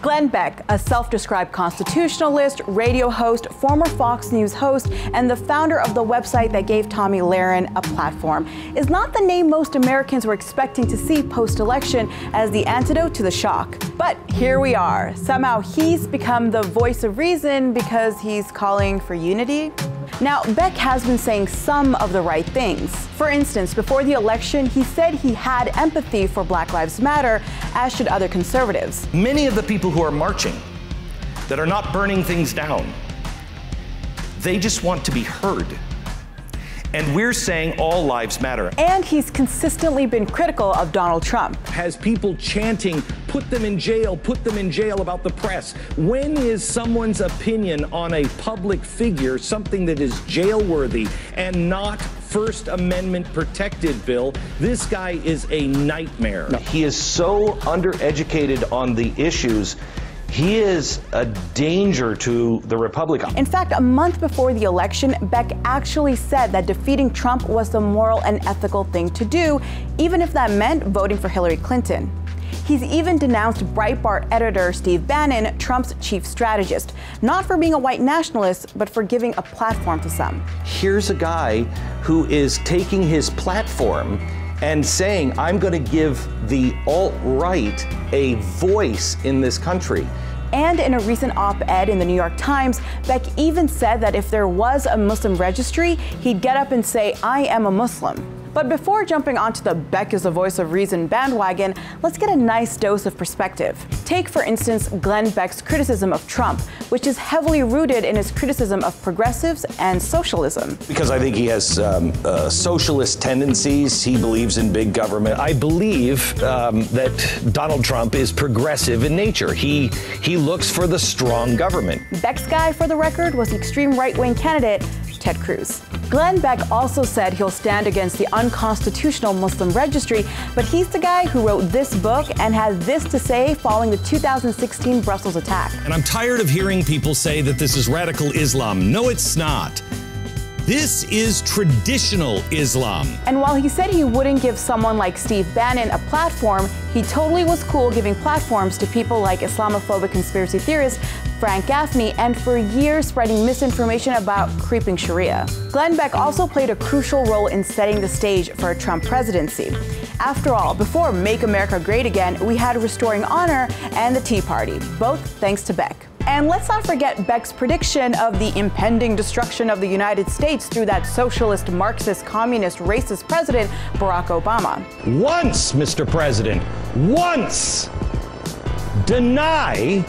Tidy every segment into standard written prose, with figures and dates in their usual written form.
Glenn Beck, a self-described constitutionalist, radio host, former Fox News host, and the founder of the website that gave Tomi Lahren a platform, is not the name most Americans were expecting to see post-election as the antidote to the shock. But here we are. Somehow he's become the voice of reason because he's calling for unity. Now, Beck has been saying some of the right things. For instance, before the election, he said he had empathy for Black Lives Matter, as should other conservatives. Many of the people who are marching, that are not burning things down, they just want to be heard. And we're saying all lives matter. And he's consistently been critical of Donald Trump. Has people chanting, put them in jail about the press. When is someone's opinion on a public figure something that is jail-worthy and not First Amendment protected, Bill? This guy is a nightmare. He is so undereducated on the issues. He is a danger to the Republic. In fact, a month before the election, Beck actually said that defeating Trump was the moral and ethical thing to do, even if that meant voting for Hillary Clinton. He's even denounced Breitbart editor Steve Bannon, Trump's chief strategist, not for being a white nationalist, but for giving a platform to some. Here's a guy who is taking his platform and saying, I'm going to give the alt-right a voice in this country. And in a recent op-ed in the New York Times, Beck even said that if there was a Muslim registry, he'd get up and say, I am a Muslim. But before jumping onto the Beck is the voice of reason bandwagon, let's get a nice dose of perspective. Take, for instance, Glenn Beck's criticism of Trump, which is heavily rooted in his criticism of progressives and socialism. Because I think he has socialist tendencies. He believes in big government. I believe that Donald Trump is progressive in nature. He looks for the strong government. Beck's guy, for the record, was the extreme right-wing candidate, Ted Cruz. Glenn Beck also said he'll stand against the unconstitutional Muslim registry, but he's the guy who wrote this book and had this to say following the 2016 Brussels attack. And I'm tired of hearing people say that this is radical Islam. No, it's not. This is traditional Islam. And while he said he wouldn't give someone like Steve Bannon a platform, he totally was cool giving platforms to people like Islamophobic conspiracy theorist Frank Gaffney, and for years spreading misinformation about creeping Sharia. Glenn Beck also played a crucial role in setting the stage for a Trump presidency. After all, before Make America Great Again, we had Restoring Honor and the Tea Party, both thanks to Beck. And let's not forget Beck's prediction of the impending destruction of the United States through that socialist, Marxist, communist, racist president, Barack Obama. Once, Mr. President, once deny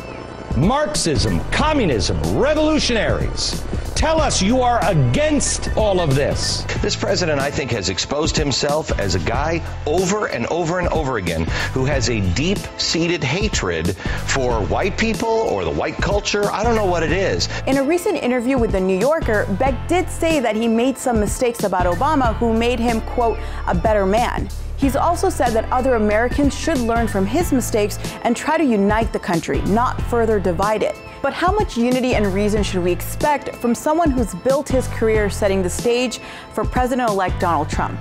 Marxism, communism, revolutionaries. Tell us you are against all of this. This president, I think, has exposed himself as a guy over and over and over again who has a deep-seated hatred for white people or the white culture. I don't know what it is. In a recent interview with The New Yorker, Beck did say that he made some mistakes about Obama who made him, quote, a better man. He's also said that other Americans should learn from his mistakes and try to unite the country, not further divide it. But how much unity and reason should we expect from someone who's built his career setting the stage for President-elect Donald Trump?